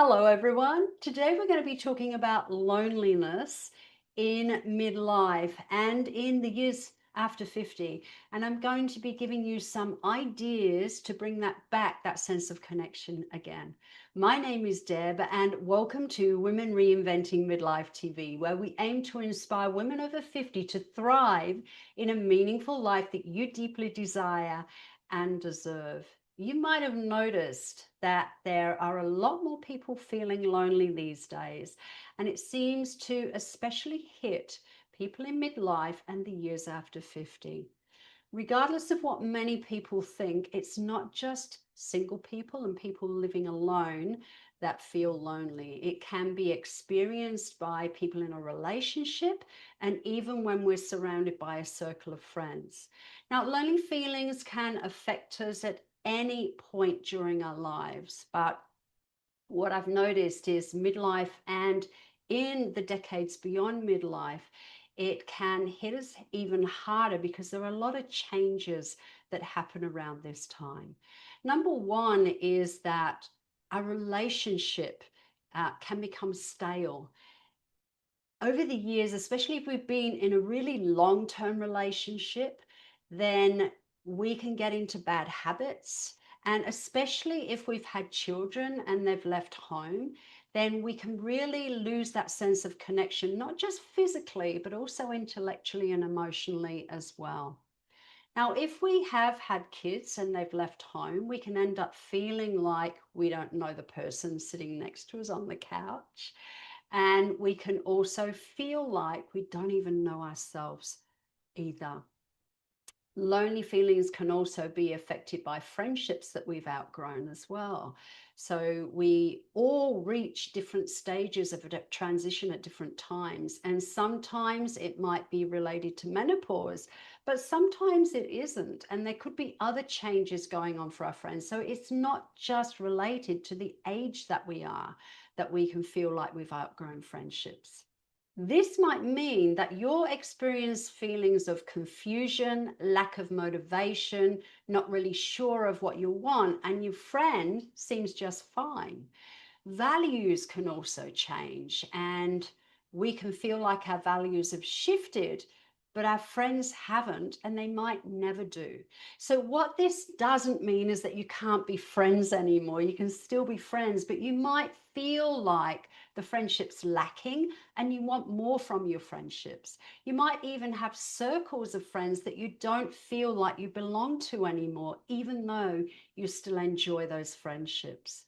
Hello, everyone. Today we're going to be talking about loneliness in midlife and in the years after 50. And I'm going to be giving you some ideas to bring that back, that sense of connection again. My name is Deb, and welcome to Women Reinventing Midlife TV, where we aim to inspire women over 50 to thrive in a meaningful life that you deeply desire and deserve. You might have noticed that there are a lot more people feeling lonely these days, and it seems to especially hit people in midlife and the years after 50. Regardless of what many people think, it's not just single people and people living alone that feel lonely. It can be experienced by people in a relationship and even when we're surrounded by a circle of friends. Now, lonely feelings can affect us at any point during our lives, but what I've noticed is midlife and in the decades beyond midlife, it can hit us even harder because there are a lot of changes that happen around this time. Number one is that a relationship can become stale. Over the years, especially if we've been in a really long-term relationship, then we can get into bad habits. And especially if we've had children and they've left home, then we can really lose that sense of connection, not just physically, but also intellectually and emotionally as well. Now, if we have had kids and they've left home, we can end up feeling like we don't know the person sitting next to us on the couch. And we can also feel like we don't even know ourselves either. Lonely feelings can also be affected by friendships that we've outgrown as well. So we all reach different stages of a transition at different times. And sometimes it might be related to menopause, but sometimes it isn't. And there could be other changes going on for our friends. So it's not just related to the age that we are, that we can feel like we've outgrown friendships. This might mean that you'll experience feelings of confusion, lack of motivation, not really sure of what you want, and your friend seems just fine. Values can also change, and we can feel like our values have shifted, but our friends haven't, and they might never do. So, what this doesn't mean is that you can't be friends anymore. You can still be friends, but you might feel like the friendship's lacking and you want more from your friendships. You might even have circles of friends that you don't feel like you belong to anymore, even though you still enjoy those friendships.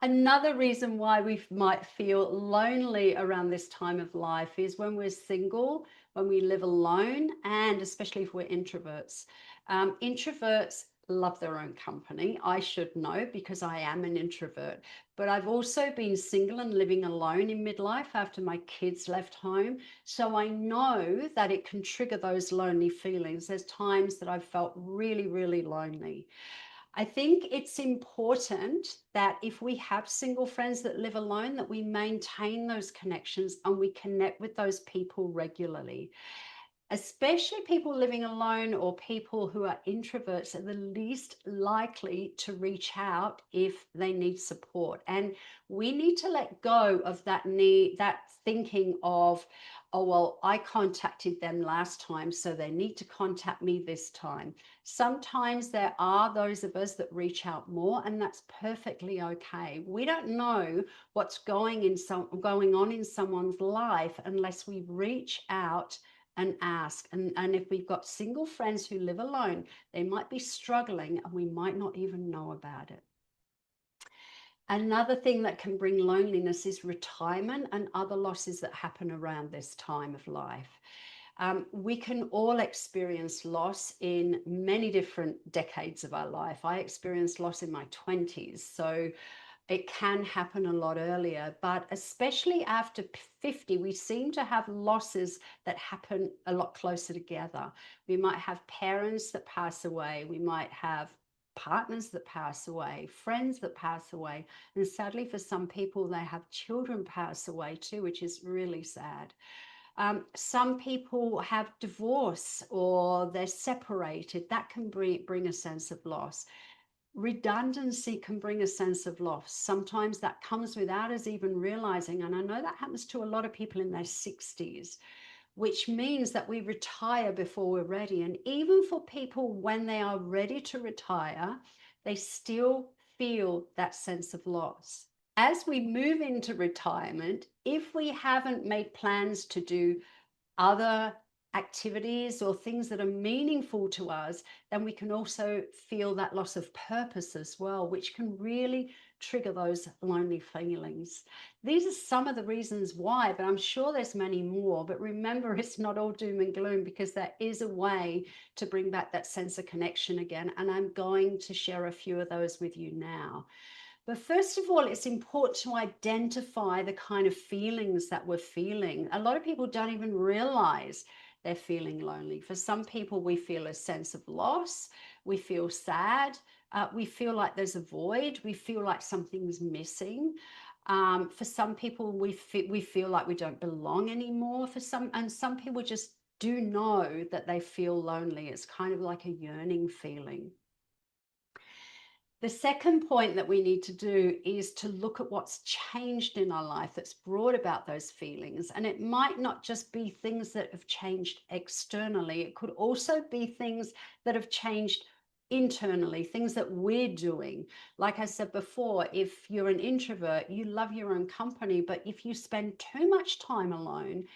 Another reason why we might feel lonely around this time of life is when we're single, when we live alone, and especially if we're introverts. Introverts love their own company. I should know because I am an introvert, but I've also been single and living alone in midlife after my kids left home. So I know that it can trigger those lonely feelings. There's times that I've felt really, really lonely. I think it's important that if we have single friends that live alone, that we maintain those connections and we connect with those people regularly. Especially people living alone or people who are introverts are the least likely to reach out if they need support. And we need to let go of that need, that thinking of, oh, well, I contacted them last time, so they need to contact me this time. Sometimes there are those of us that reach out more, and that's perfectly okay. We don't know what's going on in someone's life unless we reach out and ask. And if we've got single friends who live alone, they might be struggling and we might not even know about it. Another thing that can bring loneliness is retirement and other losses that happen around this time of life. We can all experience loss in many different decades of our life. I experienced loss in my 20s. So it can happen a lot earlier, but especially after 50, we seem to have losses that happen a lot closer together. We might have parents that pass away. We might have partners that pass away, friends that pass away. And sadly, for some people, they have children pass away too, which is really sad. Some people have divorce or they're separated. That can bring a sense of loss. Redundancy can bring a sense of loss. Sometimes that comes without us even realizing. And I know that happens to a lot of people in their 60s, which means that we retire before we're ready. And even for people when they are ready to retire, they still feel that sense of loss. As we move into retirement, if we haven't made plans to do other activities or things that are meaningful to us, then we can also feel that loss of purpose as well, which can really trigger those lonely feelings. These are some of the reasons why, but I'm sure there's many more. But remember, it's not all doom and gloom, because there is a way to bring back that sense of connection again. And I'm going to share a few of those with you now. But first of all, it's important to identify the kind of feelings that we're feeling. A lot of people don't even realize they're feeling lonely. For some people, we feel a sense of loss, we feel sad, we feel like there's a void, we feel like something's missing. For some people, we feel like we don't belong anymore. And some people just do know that they feel lonely. It's kind of like a yearning feeling. The second point that we need to do is to look at what's changed in our life that's brought about those feelings. And it might not just be things that have changed externally, it could also be things that have changed internally, things that we're doing. Like I said before, if you're an introvert, you love your own company, but if you spend too much time alone,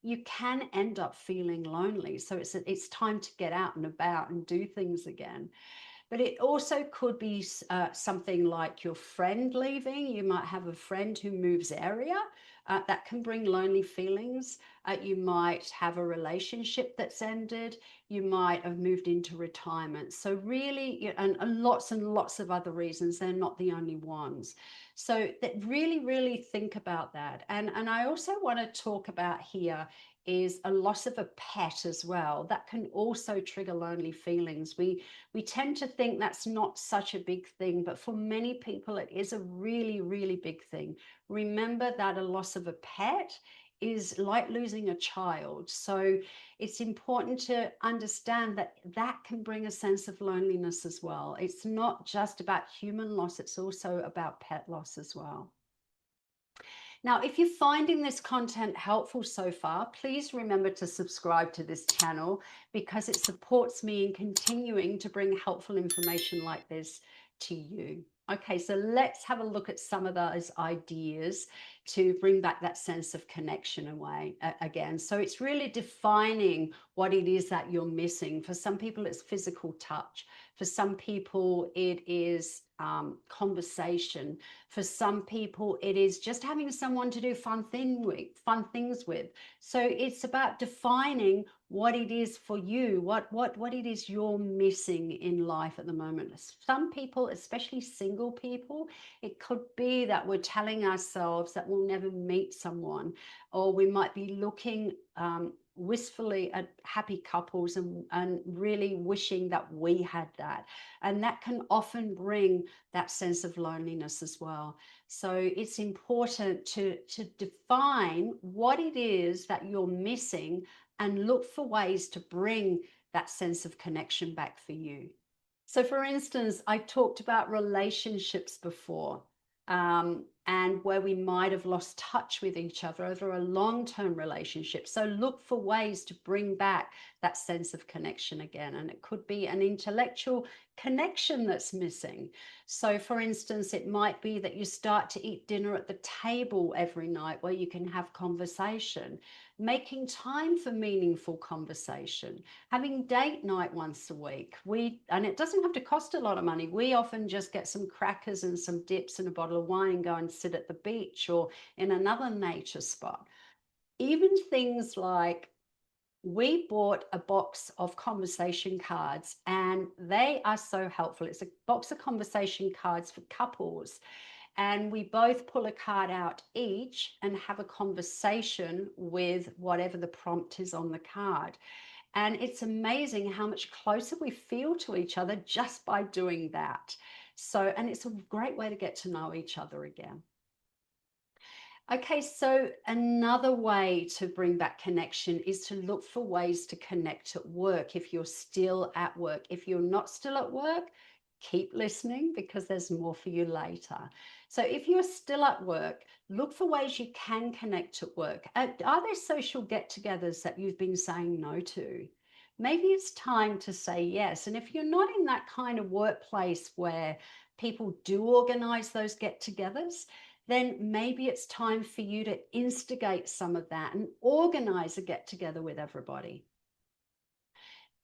you can end up feeling lonely. So it's time to get out and about and do things again. But it also could be something like your friend leaving. You might have a friend who moves area. That can bring lonely feelings. You might have a relationship that's ended. You might have moved into retirement. So really, and lots of other reasons. They're not the only ones. So that really think about that. And I also want to talk about here is a loss of a pet as well. That can also trigger lonely feelings. We tend to think that's not such a big thing, but for many people, it is a really big thing. Remember that a loss of a pet is like losing a child. So it's important to understand that that can bring a sense of loneliness as well. It's not just about human loss, it's also about pet loss as well. Now, if you're finding this content helpful so far, please remember to subscribe to this channel, because it supports me in continuing to bring helpful information like this to you. Okay, so let's have a look at some of those ideas to bring back that sense of connection again. So it's really defining what it is that you're missing. For some people, it's physical touch. For some people, it is conversation. For some people, it is just having someone to do fun things with. So it's about defining what it is for you, what it is you're missing in life at the moment. Some people, especially single people, it could be that we're telling ourselves that we'll never meet someone, or we might be looking wistfully at happy couples and really wishing that we had that. And that can often bring that sense of loneliness as well. So it's important to define what it is that you're missing and look for ways to bring that sense of connection back for you. So for instance, I talked about relationships before, and where we might have lost touch with each other over a long-term relationship. So look for ways to bring back that sense of connection again. And it could be an intellectual connection that's missing. So for instance, it might be that you start to eat dinner at the table every night where you can have conversation, making time for meaningful conversation, having date night once a week. And it doesn't have to cost a lot of money. We often just get some crackers and some dips and a bottle of wine and go and sit at the beach or in another nature spot. Even things like, we bought a box of conversation cards, and they are so helpful. It's a box of conversation cards for couples. And we both pull a card out each and have a conversation with whatever the prompt is on the card. And it's amazing how much closer we feel to each other just by doing that. So, and it's a great way to get to know each other again. Okay, so another way to bring back connection is to look for ways to connect at work if you're still at work. If you're not still at work, keep listening because there's more for you later. So if you're still at work, look for ways you can connect at work. Are there social get-togethers that you've been saying no to? Maybe it's time to say yes. And if you're not in that kind of workplace where people do organize those get-togethers, then maybe it's time for you to instigate some of that and organize a get-together with everybody.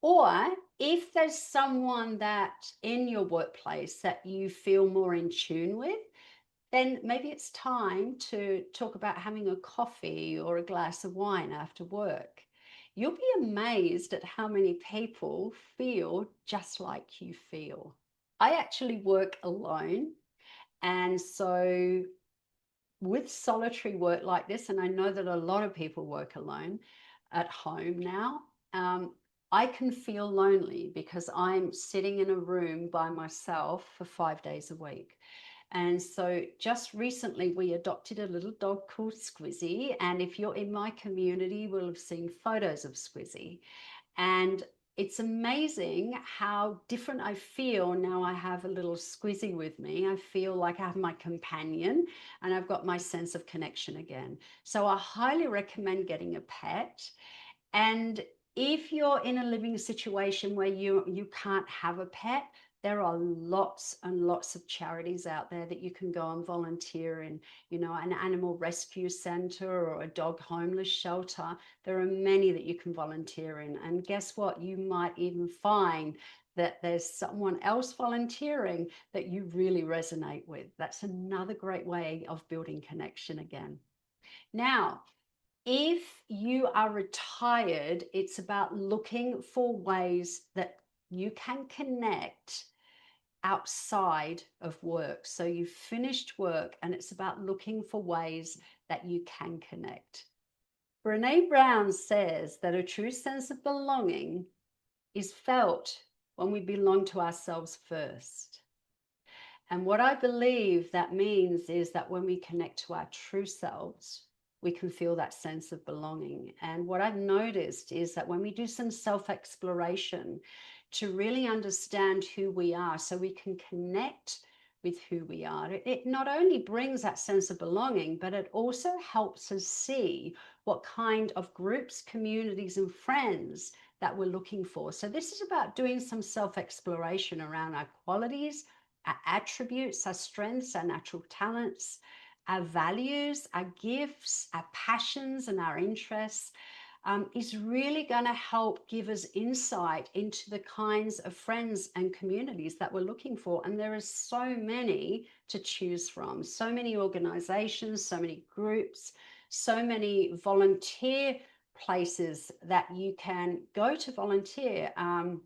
Or if there's someone that in your workplace that you feel more in tune with, then maybe it's time to talk about having a coffee or a glass of wine after work. You'll be amazed at how many people feel just like you feel. I actually work alone. And so with solitary work like this, and I know that a lot of people work alone at home now, I can feel lonely because I'm sitting in a room by myself for 5 days a week. And so just recently we adopted a little dog called Squizzy. And if you're in my community, we'll have seen photos of Squizzy. And it's amazing how different I feel now I have a little Squizzy with me. I feel like I have my companion and I've got my sense of connection again. So I highly recommend getting a pet. And if you're in a living situation where you can't have a pet, there are lots and lots of charities out there that you can go and volunteer in, an animal rescue center or a dog homeless shelter. There are many that you can volunteer in. And guess what? You might even find that there's someone else volunteering that you really resonate with. That's another great way of building connection again. Now, if you are retired, it's about looking for ways that you can connect outside of work. So you've finished work and it's about looking for ways that you can connect. Brene Brown says that a true sense of belonging is felt when we belong to ourselves first. And what I believe that means is that when we connect to our true selves, we can feel that sense of belonging. And what I've noticed is that when we do some self-exploration to really understand who we are so we can connect with who we are, it not only brings that sense of belonging, but it also helps us see what kind of groups, communities, and friends that we're looking for. So this is about doing some self-exploration around our qualities, our attributes, our strengths, our natural talents, our values, our gifts, our passions, and our interests. Is really going to help give us insight into the kinds of friends and communities that we're looking for. And there are so many to choose from, so many organizations, so many groups, so many volunteer places that you can go to volunteer. And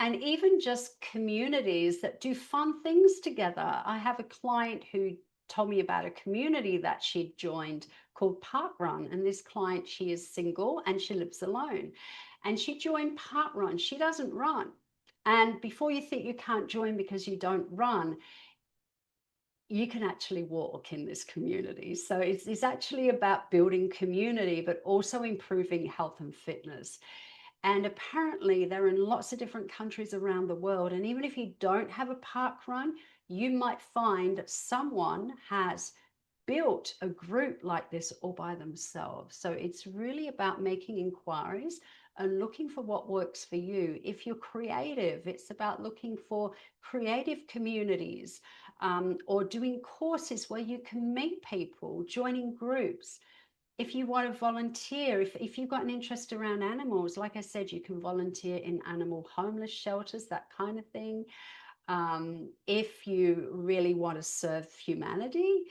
even just communities that do fun things together. I have a client who told me about a community that she'd joined called Parkrun. And this client, she is single and she lives alone. And she joined Parkrun. She doesn't run. And before you think you can't join because you don't run, you can actually walk in this community. So it's actually about building community, but also improving health and fitness. And apparently they're in lots of different countries around the world. And even if you don't have a park run, you might find someone has built a group like this all by themselves. So it's really about making inquiries and looking for what works for you. If you're creative, it's about looking for creative communities, or doing courses where you can meet people, joining groups. If you want to volunteer, if you've got an interest around animals, like I said, you can volunteer in animal homeless shelters, that kind of thing. If you really want to serve humanity,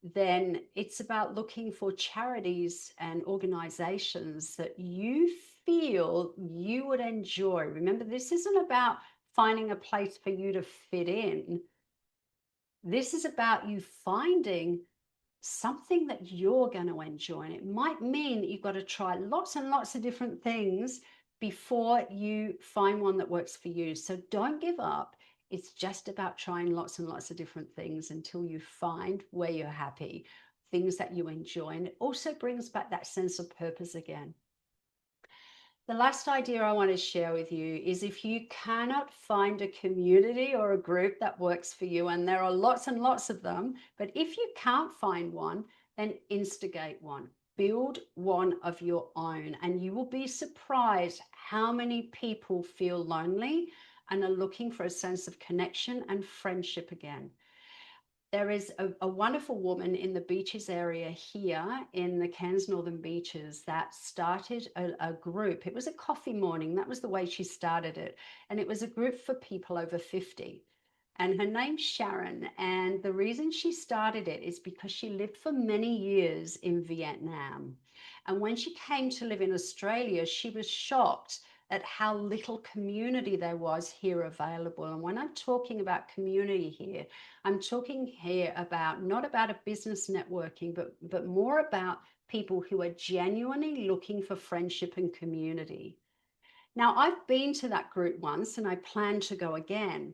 then it's about looking for charities and organizations that you feel you would enjoy. Remember, this isn't about finding a place for you to fit in. This is about you finding something that you're going to enjoy. And it might mean that you've got to try lots and lots of different things before you find one that works for you. So don't give up. It's just about trying lots and lots of different things until you find where you're happy, things that you enjoy. And it also brings back that sense of purpose again. The last idea I want to share with you is if you cannot find a community or a group that works for you, and there are lots and lots of them, but if you can't find one, then instigate one. Build one of your own, and you will be surprised how many people feel lonely and are looking for a sense of connection and friendship again. There is a wonderful woman in the beaches area here in the Cairns Northern Beaches that started a group. It was a coffee morning. That was the way she started it. And it was a group for people over 50. And her name's Sharon. And the reason she started it is because she lived for many years in Vietnam. And when she came to live in Australia, she was shocked at how little community there was here available. And when I'm talking about community here, I'm talking here about not about a business networking, but more about people who are genuinely looking for friendship and community. Now, I've been to that group once and I plan to go again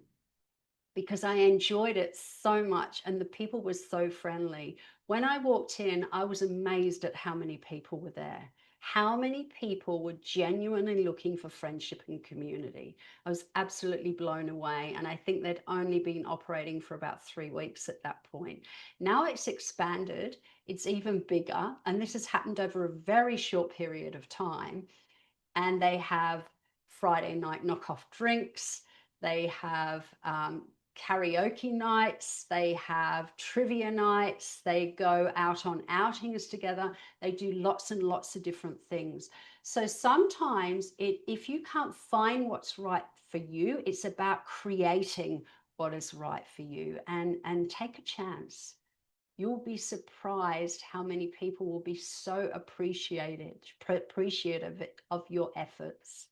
because I enjoyed it so much and the people were so friendly. When I walked in, I was amazed at how many people were there. How many people were genuinely looking for friendship and community. I was absolutely blown away. And I think they'd only been operating for about 3 weeks at that point. Now it's expanded, it's even bigger. And this has happened over a very short period of time. And they have Friday night knockoff drinks. They have karaoke nights, they have trivia nights, they go out on outings together, they do lots and lots of different things. So sometimes if you can't find what's right for you, it's about creating what is right for you, and take a chance. You'll be surprised how many people will be so appreciative of your efforts.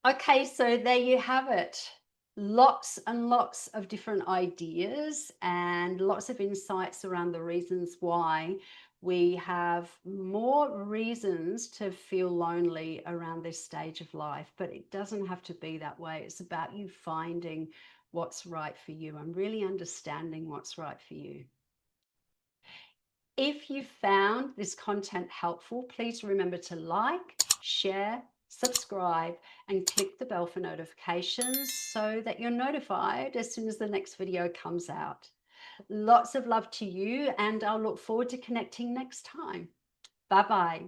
Okay, so there you have it. Lots and lots of different ideas and lots of insights around the reasons why we have more reasons to feel lonely around this stage of life, but it doesn't have to be that way. It's about you finding what's right for you and really understanding what's right for you. If you found this content helpful, please remember to like, share, subscribe, and click the bell for notifications so that you're notified as soon as the next video comes out. Lots of love to you, and I'll look forward to connecting next time. Bye-bye.